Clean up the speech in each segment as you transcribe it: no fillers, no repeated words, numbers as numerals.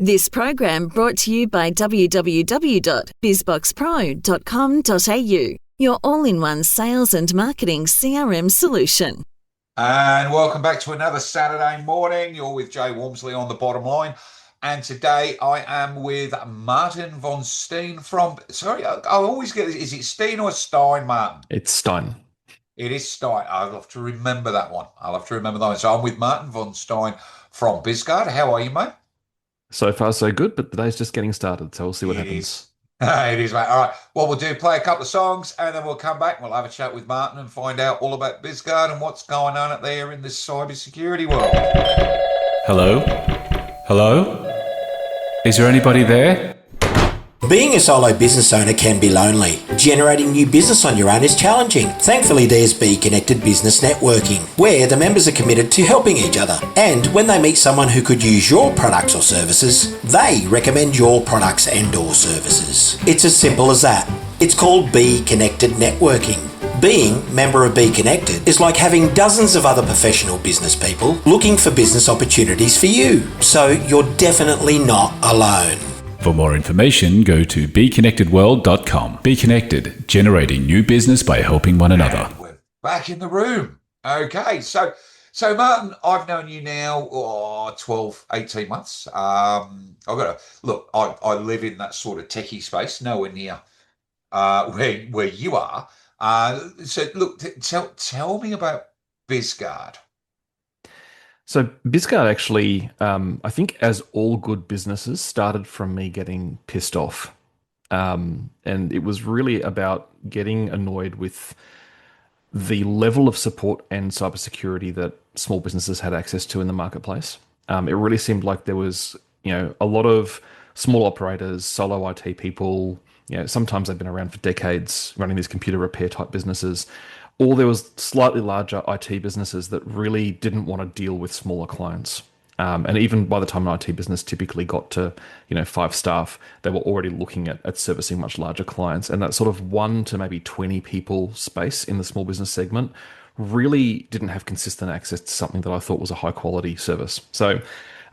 This program brought to you by www.bizboxpro.com.au, your all-in-one sales and marketing CRM solution. And welcome back to another Saturday morning. You're with Jay Walmsley on The Bottom Line. And today I am with Martin von Steen from, sorry, I always get, is it Steen or Stein, Martin? It's Stein. It is Stein. I'll have to remember that one. So I'm with Martin von Stein from BizGuard. How are you, mate? So far, so good, but the day's just getting started, so we'll see what happens. It is, mate. All right. What we'll do, play a couple of songs, and then we'll come back and we'll have a chat with Martin and find out all about BizGuard and what's going on out there in this cybersecurity world. Hello? Hello? Is there anybody there? Being a solo business owner can be lonely. Generating new business on your own is challenging. Thankfully, there's Be Connected Business Networking, where the members are committed to helping each other. And when they meet someone who could use your products or services, they recommend your products and/or services. It's as simple as that. It's called Be Connected Networking. Being member of Be Connected is like having dozens of other professional business people looking for business opportunities for you. So you're definitely not alone. For more information, go to BeConnectedWorld.com. Be Connected, generating new business by helping one another. And we're back in the room. Okay, so Martin, I've known you now 12, 18 months. I live in that sort of techie space, nowhere near where you are. Tell me about BizGuard. So BizGuard actually, I think as all good businesses, started from me getting pissed off. And it was really about getting annoyed with the level of support and cybersecurity that small businesses had access to in the marketplace. It really seemed like there was, a lot of small operators, solo IT people, sometimes they've been around for decades running these computer repair type businesses. Or there was slightly larger IT businesses that really didn't want to deal with smaller clients. And even by the time an IT business typically got to, 5 staff, they were already looking at servicing much larger clients. And that sort of 1 to maybe 20 people space in the small business segment really didn't have consistent access to something that I thought was a high quality service. So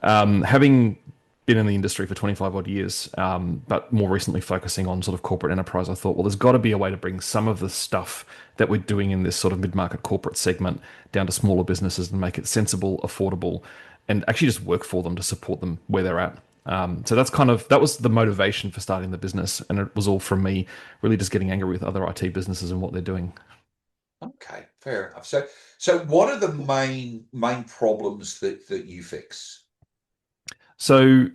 having been in the industry for 25 odd years, but more recently focusing on sort of corporate enterprise, I thought, well, there's got to be a way to bring some of the stuff that we're doing in this sort of mid-market corporate segment down to smaller businesses and make it sensible, affordable, and actually just work for them to support them where they're at. So that was the motivation for starting the business. And it was all from me really just getting angry with other IT businesses and what they're doing. Okay, fair enough. So what are the main problems that you fix? So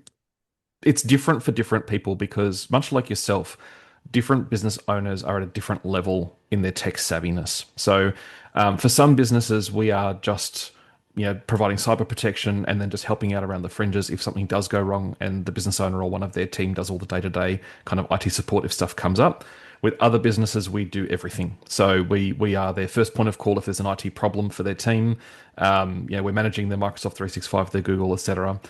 it's different for different people because much like yourself, different business owners are at a different level in their tech savviness. So for some businesses, we are just providing cyber protection and then just helping out around the fringes if something does go wrong and the business owner or one of their team does all the day-to-day kind of IT support if stuff comes up. With other businesses, we do everything. So we are their first point of call if there's an IT problem for their team. We're managing their Microsoft 365, their Google, etc.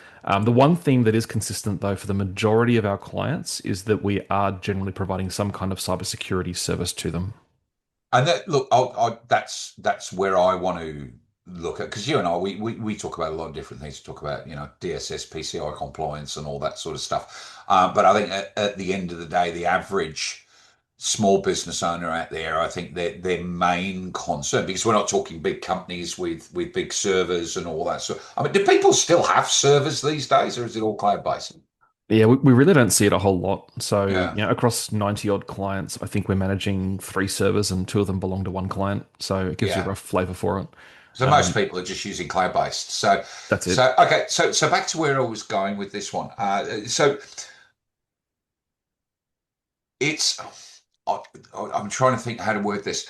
The one theme that is consistent, though, for the majority of our clients is that we are generally providing some kind of cybersecurity service to them. And that's where I want to look at, because you and I, we talk about a lot of different things. We talk about, DSS, PCI compliance and all that sort of stuff. But I think at the end of the day, the average small business owner out there, I think their main concern, because we're not talking big companies with big servers and all that. So, do people still have servers these days, or is it all cloud-based? Yeah, we really don't see it a whole lot. So, across 90 odd clients, I think we're managing 3 servers and 2 of them belong to one client. So it gives you a rough flavor for it. So most people are just using cloud-based. So that's it. So, okay. So back to where I was going with this one. I'm trying to think how to word this.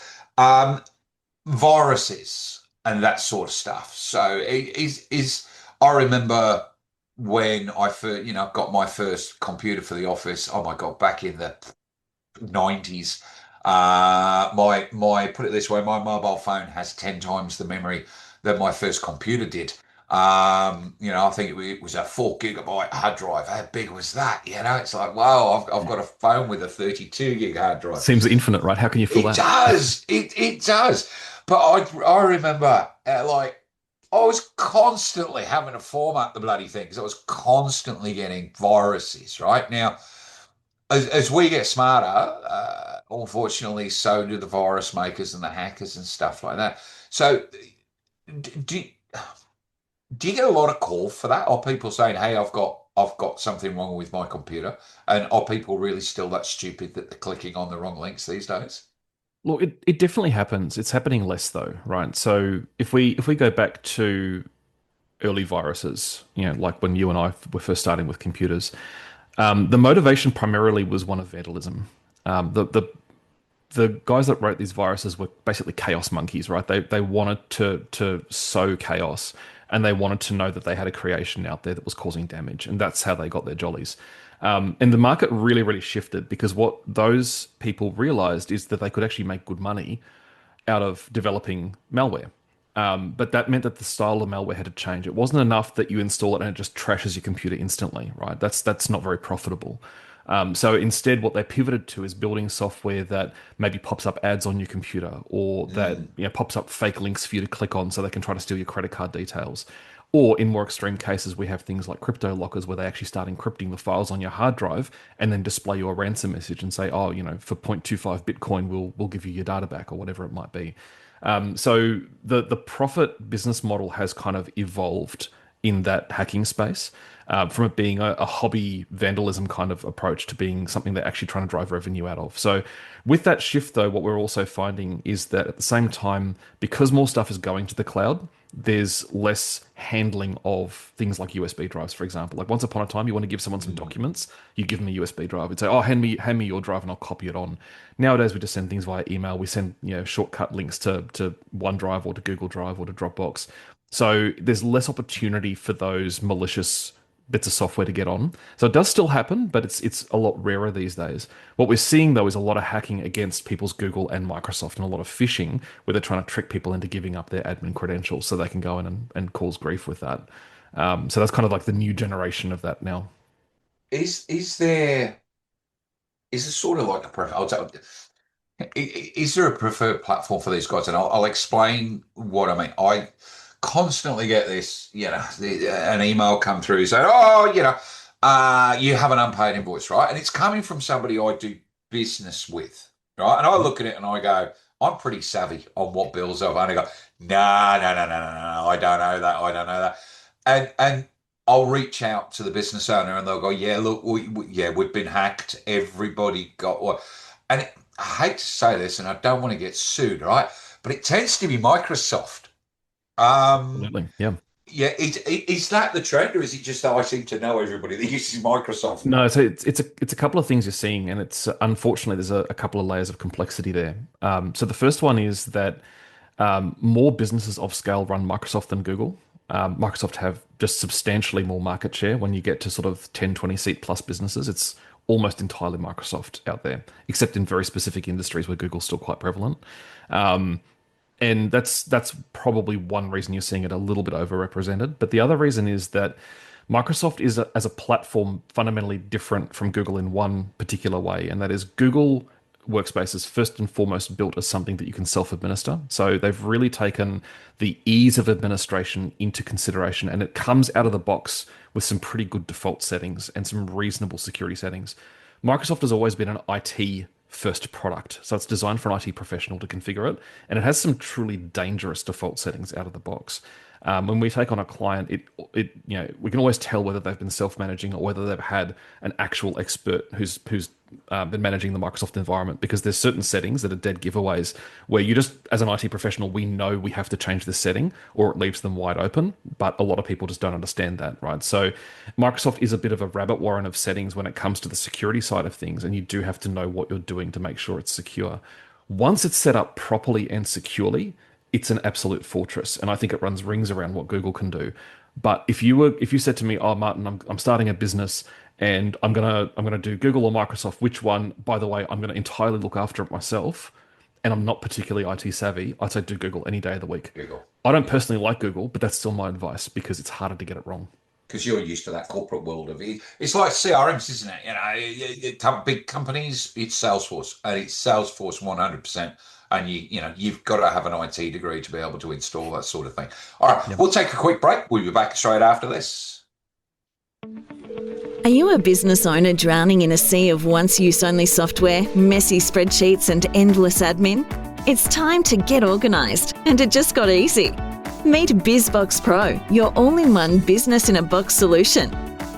Viruses and that sort of stuff. So I remember when I first, got my first computer for the office. Oh my God, back in the 90s. Put it this way, my mobile phone has 10 times the memory that my first computer did. I think it was a 4 gigabyte hard drive. How big was that? It's like, wow, I've got a phone with a 32 gig hard drive. Seems infinite, right? How can you fill that? It does. It does. But I remember was constantly having to format the bloody thing because I was constantly getting viruses. Right now, as we get smarter, unfortunately, so do the virus makers and the hackers and stuff like that. So, do do you get a lot of call for that? Are people saying, "Hey, I've got something wrong with my computer," and are people really still that stupid that they're clicking on the wrong links these days? Look, it definitely happens. It's happening less though, right? So if we go back to early viruses, like when you and I were first starting with computers, the motivation primarily was one of vandalism. The guys that wrote these viruses were basically chaos monkeys, right? They wanted to sow chaos, and they wanted to know that they had a creation out there that was causing damage, and that's how they got their jollies. And the market really, really shifted because what those people realized is that they could actually make good money out of developing malware. But that meant that the style of malware had to change. It wasn't enough that you install it and it just trashes your computer instantly, right? That's not very profitable. So instead, what they pivoted to is building software that maybe pops up ads on your computer, or that pops up fake links for you to click on so they can try to steal your credit card details. Or in more extreme cases, we have things like crypto lockers where they actually start encrypting the files on your hard drive and then display you a ransom message and say, oh, for 0.25 Bitcoin, we'll give you your data back, or whatever it might be. So the profit business model has kind of evolved in that hacking space, from it being a hobby vandalism kind of approach to being something they're actually trying to drive revenue out of. So with that shift, though, what we're also finding is that at the same time, because more stuff is going to the cloud, there's less handling of things like USB drives, for example. Like once upon a time, you want to give someone some documents, you give them a USB drive. You'd say, "Oh, hand me your drive, and I'll copy it on." Nowadays, we just send things via email. We send shortcut links to OneDrive or to Google Drive or to Dropbox. So there's less opportunity for those malicious bits of software to get on. So it does still happen, but it's a lot rarer these days. What we're seeing though is a lot of hacking against people's Google and Microsoft, and a lot of phishing where they're trying to trick people into giving up their admin credentials so they can go in and cause grief with that. So that's kind of like the new generation of that now. Is there sort of like a is there a preferred platform for these guys? And I'll explain what I mean. I constantly get this, an email come through saying, "Oh, you have an unpaid invoice, right?" And it's coming from somebody I do business with, right? And I look at it and I go, I'm pretty savvy on what bills I've only got. No, no, no, no, no, no, I don't know that. I don't know that. And I'll reach out to the business owner and they'll go, "Yeah, look, we've been hacked. Everybody got what." And I hate to say this, and I don't want to get sued, right? But it tends to be Microsoft. Absolutely, yeah. Yeah, is that the trend, or is it just that I seem to know everybody that uses Microsoft? No, so it's a couple of things you're seeing, and it's unfortunately there's a couple of layers of complexity there. So the first one is that more businesses of scale run Microsoft than Google. Microsoft have just substantially more market share. When you get to sort of 10, 20 seat plus businesses, it's almost entirely Microsoft out there, except in very specific industries where Google's still quite prevalent. And that's probably one reason you're seeing it a little bit overrepresented. But the other reason is that Microsoft is, as a platform, fundamentally different from Google in one particular way, and that is Google Workspace is first and foremost built as something that you can self-administer. So they've really taken the ease of administration into consideration, and it comes out of the box with some pretty good default settings and some reasonable security settings. Microsoft has always been an IT first product. So it's designed for an IT professional to configure it. And it has some truly dangerous default settings out of the box. When we take on a client, we can always tell whether they've been self-managing or whether they've had an actual expert who's been managing the Microsoft environment, because there's certain settings that are dead giveaways where you just, as an IT professional, we know we have to change this setting or it leaves them wide open. But a lot of people just don't understand that, right? So Microsoft is a bit of a rabbit warren of settings when it comes to the security side of things, and you do have to know what you're doing to make sure it's secure. Once it's set up properly and securely, it's an absolute fortress, and I think it runs rings around what Google can do. But if you said to me, "Oh, Martin, I'm starting a business and I'm gonna do Google or Microsoft. Which one? By the way, I'm gonna entirely look after it myself, and I'm not particularly IT savvy," I'd say do Google any day of the week. Google. I don't personally like Google, but that's still my advice because it's harder to get it wrong. Because you're used to that corporate world of it. It's like CRMs, isn't it? Big companies, it's Salesforce, and it's Salesforce 100%. and you've got to have an IT degree to be able to install that sort of thing. All right, We'll take a quick break. We'll be back straight after this. Are you a business owner drowning in a sea of once-use-only software, messy spreadsheets and endless admin? It's time to get organised, and it just got easy. Meet BizBox Pro, your all-in-one business-in-a-box solution.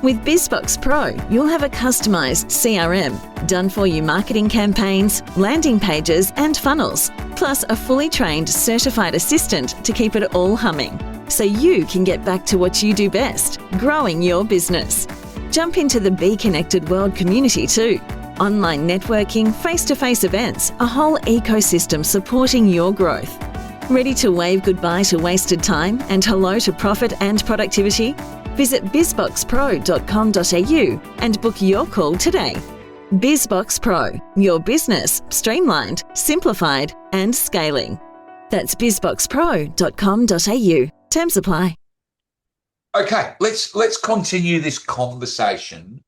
With BizBox Pro, you'll have a customised CRM, done-for-you marketing campaigns, landing pages and funnels, plus a fully trained certified assistant to keep it all humming, so you can get back to what you do best, growing your business. Jump into the Be Connected World community too. Online networking, face-to-face events, a whole ecosystem supporting your growth. Ready to wave goodbye to wasted time and hello to profit and productivity? Visit bizboxpro.com.au and book your call today. BizBox Pro, your business streamlined, simplified and scaling. That's bizboxpro.com.au. Terms apply. Okay, let's continue this conversation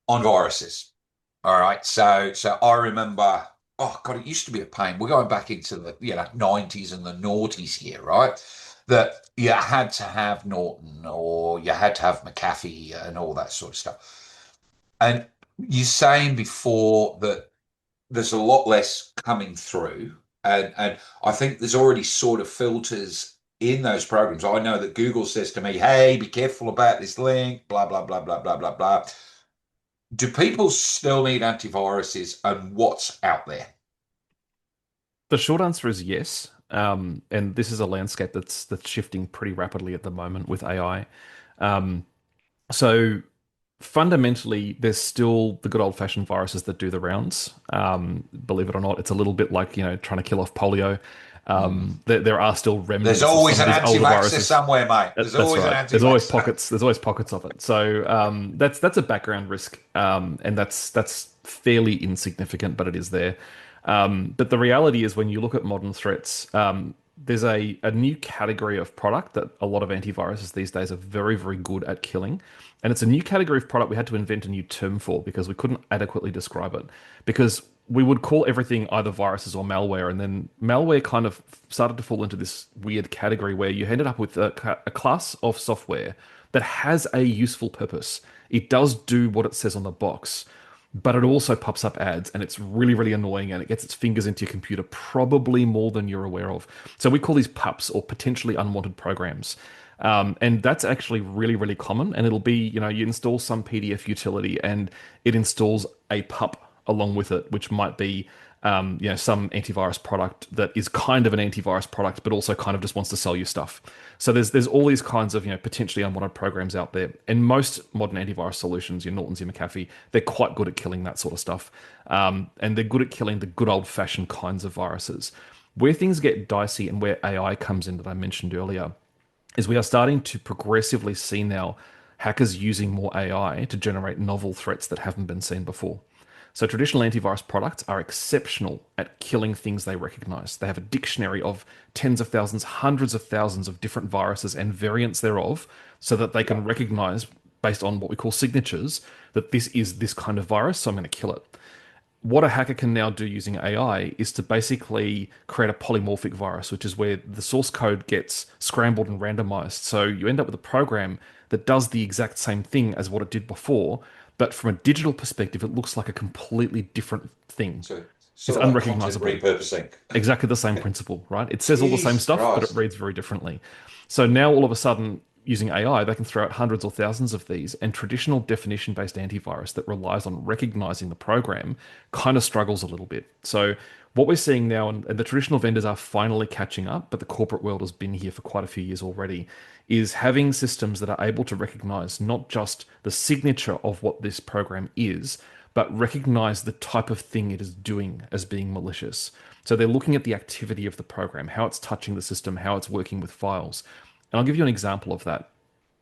on viruses. All right, so I remember, oh God, it used to be a pain. We're going back into the 90s and the noughties here, right? That you had to have Norton or you had to have McAfee and all that sort of stuff. And you're saying before that there's a lot less coming through, and I think there's already sort of filters in those programs. I know that Google says to me, hey, be careful about this link, blah, blah, blah, blah, blah, blah, blah. Do people still need antiviruses, and what's out there? The short answer is yes. And this is a landscape that's shifting pretty rapidly at the moment with AI. So fundamentally, there's still the good old-fashioned viruses that do the rounds. Believe it or not, it's a little bit like trying to kill off polio. There are still remnants. There's always an anti-vaxxer somewhere, mate. There's always an anti-vaxxer. There's always pockets of it. So that's a background risk, and that's fairly insignificant, but it is there. But the reality is, when you look at modern threats, there's a new category of product that a lot of antiviruses these days are very, very good at killing. And it's a new category of product we had to invent a new term for because we couldn't adequately describe it. Because we would call everything either viruses or malware, and then malware kind of started to fall into this weird category where you ended up with a class of software that has a useful purpose. It does do what it says on the box, but it also pops up ads, and it's really, really annoying, and it gets its fingers into your computer probably more than you're aware of. So we call these PUPs, or potentially unwanted programs. And that's actually really, really common. And it'll be, you install some PDF utility and it installs a PUP along with it, which might be, some antivirus product that is kind of an antivirus product, but also kind of just wants to sell you stuff. So there's all these kinds of, potentially unwanted programs out there. And most modern antivirus solutions, your Nortons, your McAfee, they're quite good at killing that sort of stuff. And they're good at killing the good old fashioned kinds of viruses. Where things get dicey and where AI comes in that I mentioned earlier is we are starting to progressively see now hackers using more AI to generate novel threats that haven't been seen before. So traditional antivirus products are exceptional at killing things they recognize. They have a dictionary of tens of thousands, hundreds of thousands of different viruses and variants thereof, so that they can recognize, based on what we call signatures, that this is this kind of virus, so I'm going to kill it. What a hacker can now do using AI is to basically create a polymorphic virus, which is where the source code gets scrambled and randomized. So you end up with a program that does the exact same thing as what it did before, but from a digital perspective, it looks like a completely different thing. So it's unrecognizable. Repurposing. Exactly the same principle, right? It says all the same stuff, but it reads very differently. So now all of a sudden, using AI, they can throw out hundreds or thousands of these, and traditional definition-based antivirus that relies on recognizing the program kind of struggles a little bit. So what we're seeing now, and the traditional vendors are finally catching up, but the corporate world has been here for quite a few years already, is having systems that are able to recognize not just the signature of what this program is, but recognize the type of thing it is doing as being malicious. So they're looking at the activity of the program, how it's touching the system, how it's working with files. And I'll give you an example of that.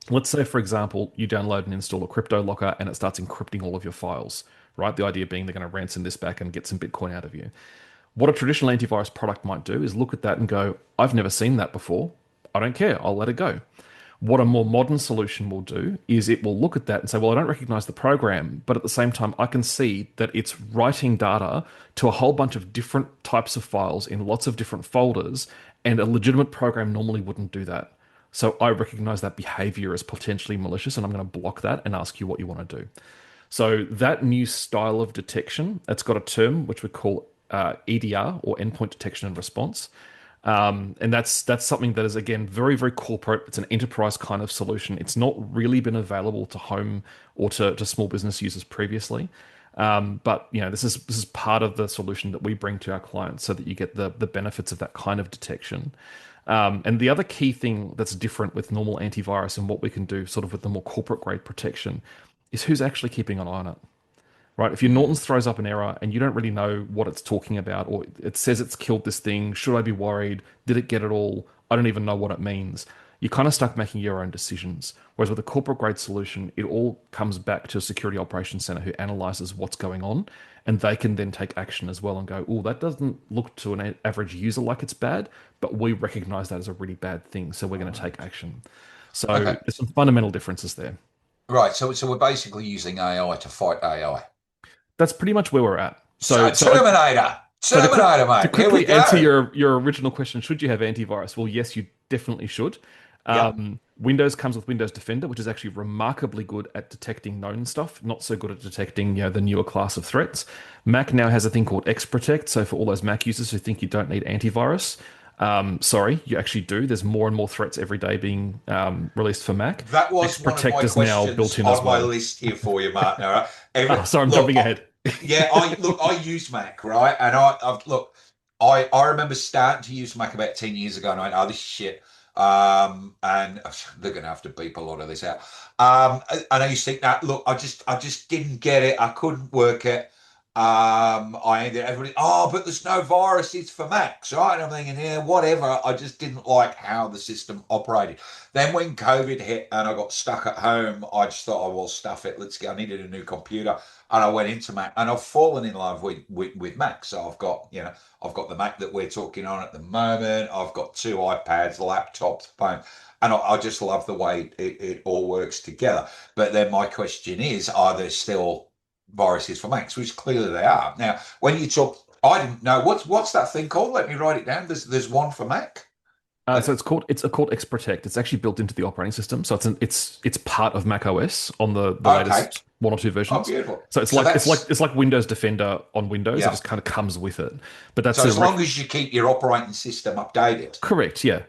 Let's say, for example, you download and install a crypto locker and it starts encrypting all of your files, right? The idea being they're going to ransom this back and get some Bitcoin out of you. What a traditional antivirus product might do is look at that and go, I've never seen that before. I don't care. I'll let it go. What a more modern solution will do is it will look at that and say, well, I don't recognize the program, but at the same time, I can see that it's writing data to a whole bunch of different types of files in lots of different folders, and a legitimate program normally wouldn't do that. So I recognize that behavior as potentially malicious, and I'm going to block that and ask you what you want to do. So that new style of detection, it's got a term which we call EDR, or endpoint detection and response. And that's something that is, again, very, very corporate. It's an enterprise kind of solution. It's not really been available to home or to small business users previously. But this is part of the solution that we bring to our clients, so that you get the benefits of that kind of detection. And the other key thing that's different with normal antivirus and what we can do sort of with the more corporate grade protection is who's actually keeping an eye on it. Right? If your Norton's throws up an error and you don't really know what it's talking about, or it says it's killed this thing, should I be worried? Did it get it all? I don't even know what it means. You're kind of stuck making your own decisions. Whereas with a corporate grade solution, it all comes back to a security operations center who analyzes what's going on, and they can then take action as well and go, oh, that doesn't look to an average user like it's bad, but we recognize that as a really bad thing, so we're going to take action. So there's some fundamental differences there. Right. So we're basically using AI to fight AI. That's pretty much where we're at. Terminator, mate. To quickly answer your original question, should you have antivirus? Well, yes, you definitely should. Windows comes with Windows Defender, which is actually remarkably good at detecting known stuff, not so good at detecting the newer class of threats. Mac now has a thing called XProtect. So for all those Mac users who think you don't need antivirus, sorry, you actually do. There's more and more threats every day being released for Mac. That was one of my questions on my list here for you, Martin. All right. Sorry, I'm jumping ahead. Yeah, I use Mac, right? And I remember starting to use Mac about 10 years ago, and I went, oh, this is shit. And they're going to have to beep a lot of this out. And I used to think, I just didn't get it. I couldn't work it. I ended everybody, but there's no viruses for Macs, right? And I'm thinking, yeah, whatever. I just didn't like how the system operated. Then when COVID hit and I got stuck at home, I just thought, well, stuff it. Let's go. I needed a new computer, and I went into Mac, and I've fallen in love with Mac. So I've got the Mac that we're talking on at the moment. I've got 2 iPads, laptops, phone, and I just love the way it all works together. But then my question is, are there still viruses for Macs? Which clearly they are. Now, when you talk, I didn't know what's that thing called. Let me write it down. There's one for Mac. So it's called XProtect. It's actually built into the operating system, so it's part of Mac OS on the latest 1 or 2 versions. Oh, beautiful. So it's like Windows Defender on Windows. It just kind of comes with it. But that's so as long as you keep your operating system updated. Correct. Yeah.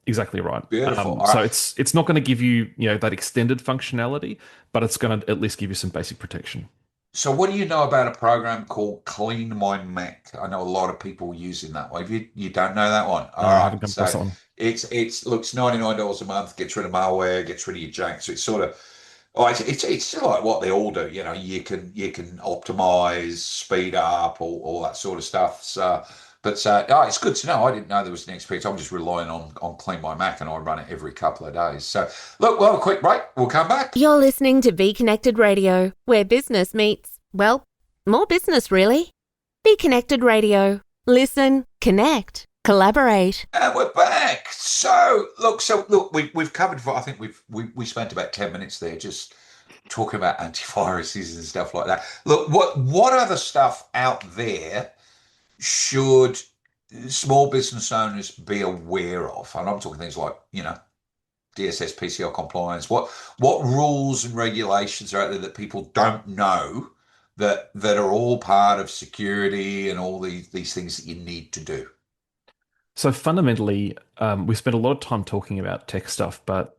Exactly right. Beautiful. So it's not going to give you that extended functionality, but it's going to at least give you some basic protection. So what do you know about a program called Clean My Mac? I know a lot of people using that one. You don't know that one? All right. So it's $99 a month, gets rid of malware, gets rid of your junk. So it's sort of, it's like what they all do. You can optimize, speed up, all that sort of stuff. So, but it's good to know. I didn't know there was an experience. I'm just relying on Clean My Mac, and I run it every couple of days. So look, we'll have a quick break. We'll come back. You're listening to Be Connected Radio, where business meets, well, more business really. Be Connected Radio. Listen, connect, collaborate. And we're back. So look, we've covered. I think we spent about 10 minutes there just talking about antiviruses and stuff like that. Look, what other stuff out there should small business owners be aware of? And I'm talking things like, DSS, PCI compliance. What rules and regulations are out there that people don't know that are all part of security and all these things that you need to do? So fundamentally, we spent a lot of time talking about tech stuff, but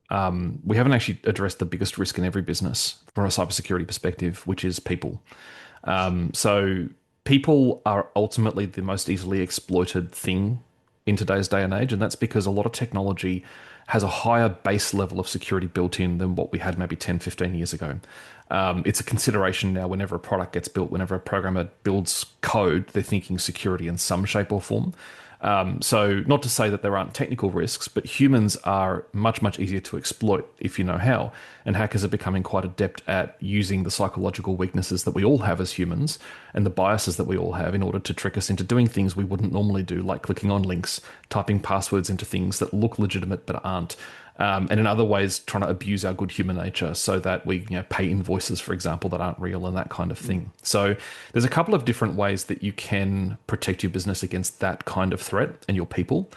we haven't actually addressed the biggest risk in every business from a cybersecurity perspective, which is people. So people are ultimately the most easily exploited thing in today's day and age, and that's because a lot of technology has a higher base level of security built in than what we had maybe 10, 15 years ago. It's a consideration now whenever a product gets built, whenever a programmer builds code, they're thinking security in some shape or form. So not to say that there aren't technical risks, but humans are much, much easier to exploit if you know how. And hackers are becoming quite adept at using the psychological weaknesses that we all have as humans and the biases that we all have in order to trick us into doing things we wouldn't normally do, like clicking on links, typing passwords into things that look legitimate but aren't. and in other ways trying to abuse our good human nature so that we pay invoices, for example, that aren't real and that kind of thing. So there's a couple of different ways that you can protect your business against that kind of threat and your people.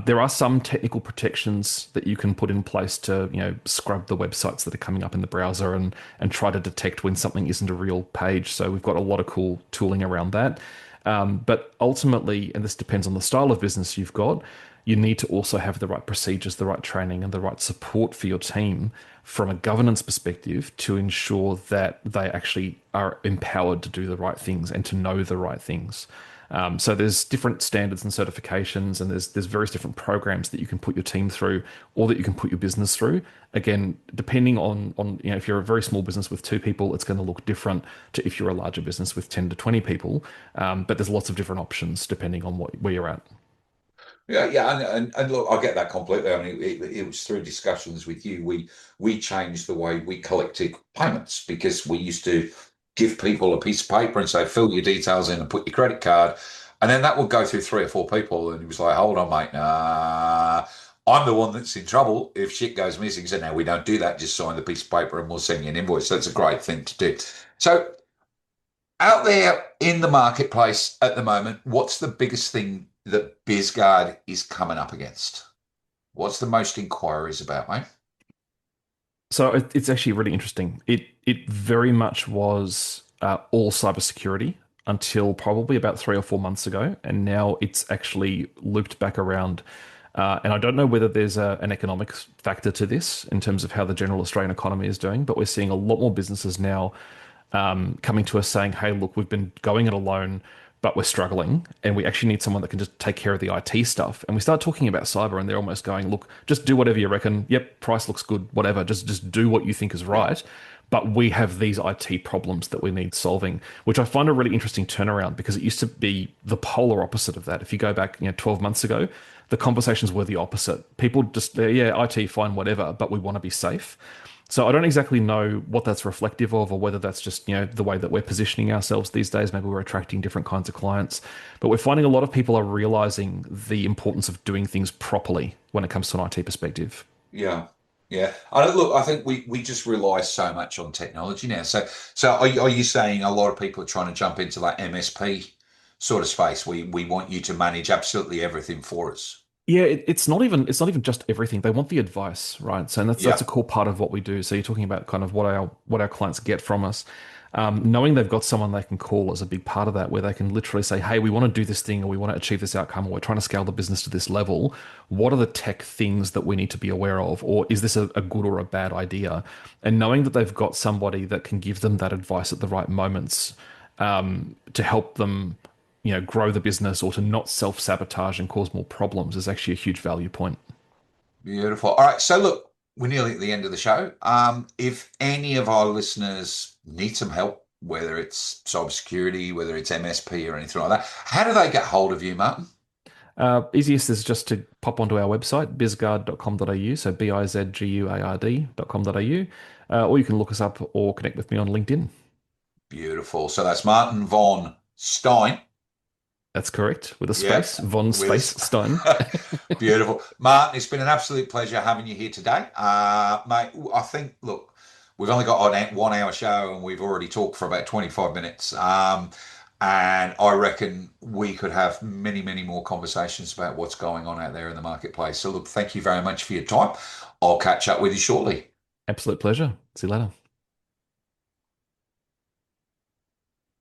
There are some technical protections that you can put in place to scrub the websites that are coming up in the browser and try to detect when something isn't a real page. So we've got a lot of cool tooling around that. But ultimately, and this depends on the style of business you've got, you need to also have the right procedures, the right training, and the right support for your team from a governance perspective to ensure that they actually are empowered to do the right things and to know the right things. So there's different standards and certifications, and there's various different programs that you can put your team through, or that you can put your business through. Again, depending on if you're a very small business with 2 people, it's going to look different to if you're a larger business with 10 to 20 people. But there's lots of different options depending on where you're at. Yeah, and look, I get that completely. I mean, it was through discussions with you. We changed the way we collected payments, because we used to give people a piece of paper and say, fill your details in and put your credit card, and then that would go through 3 or 4 people, and he was like, hold on, mate, nah, I'm the one that's in trouble if shit goes missing. He said, no, we don't do that. Just sign the piece of paper and we'll send you an invoice. That's a great thing to do. So out there in the marketplace at the moment, what's the biggest thing that BizGuard is coming up against? What's the most inquiries about, mate? So it's actually really interesting. It very much was all cybersecurity until probably about 3 or 4 months ago, and now it's actually looped back around. And I don't know whether there's an economic factor to this in terms of how the general Australian economy is doing, but we're seeing a lot more businesses now coming to us saying, hey, look, we've been going it alone, but we're struggling, and we actually need someone that can just take care of the IT stuff. And we start talking about cyber, and they're almost going, look, just do whatever you reckon. Yep, price looks good, whatever. Just do what you think is right. But we have these IT problems that we need solving, which I find a really interesting turnaround, because it used to be the polar opposite of that. If you go back 12 months ago, the conversations were the opposite. People just, yeah, IT, fine, whatever, but we want to be safe. So I don't exactly know what that's reflective of, or whether that's just, the way that we're positioning ourselves these days. Maybe we're attracting different kinds of clients, but we're finding a lot of people are realizing the importance of doing things properly when it comes to an IT perspective. Yeah. Yeah. Look, I think we just rely so much on technology now. So are you saying a lot of people are trying to jump into that MSP sort of space? We want you to manage absolutely everything for us. Yeah, it's not even just everything. They want the advice, right? So that's a core part of what we do. So you're talking about kind of what our clients get from us. Knowing they've got someone they can call is a big part of that, where they can literally say, hey, we want to do this thing, or we want to achieve this outcome, or we're trying to scale the business to this level. What are the tech things that we need to be aware of? Or is this a good or a bad idea? And knowing that they've got somebody that can give them that advice at the right moments to help them grow the business, or to not self-sabotage and cause more problems, is actually a huge value point. Beautiful. All right. So look, we're nearly at the end of the show. If any of our listeners need some help, whether it's cybersecurity, whether it's MSP or anything like that, how do they get hold of you, Martin? Easiest is just to pop onto our website, bizguard.com.au, so bizguard.com.au, or you can look us up or connect with me on LinkedIn. Beautiful. So that's Martin Von Stein. That's correct, with a space, Von space Stein. Beautiful. Martin, it's been an absolute pleasure having you here today. Mate, I think, look, we've only got a 1 hour show and we've already talked for about 25 minutes. And I reckon we could have many, many more conversations about what's going on out there in the marketplace. So look, thank you very much for your time. I'll catch up with you shortly. Absolute pleasure. See you later.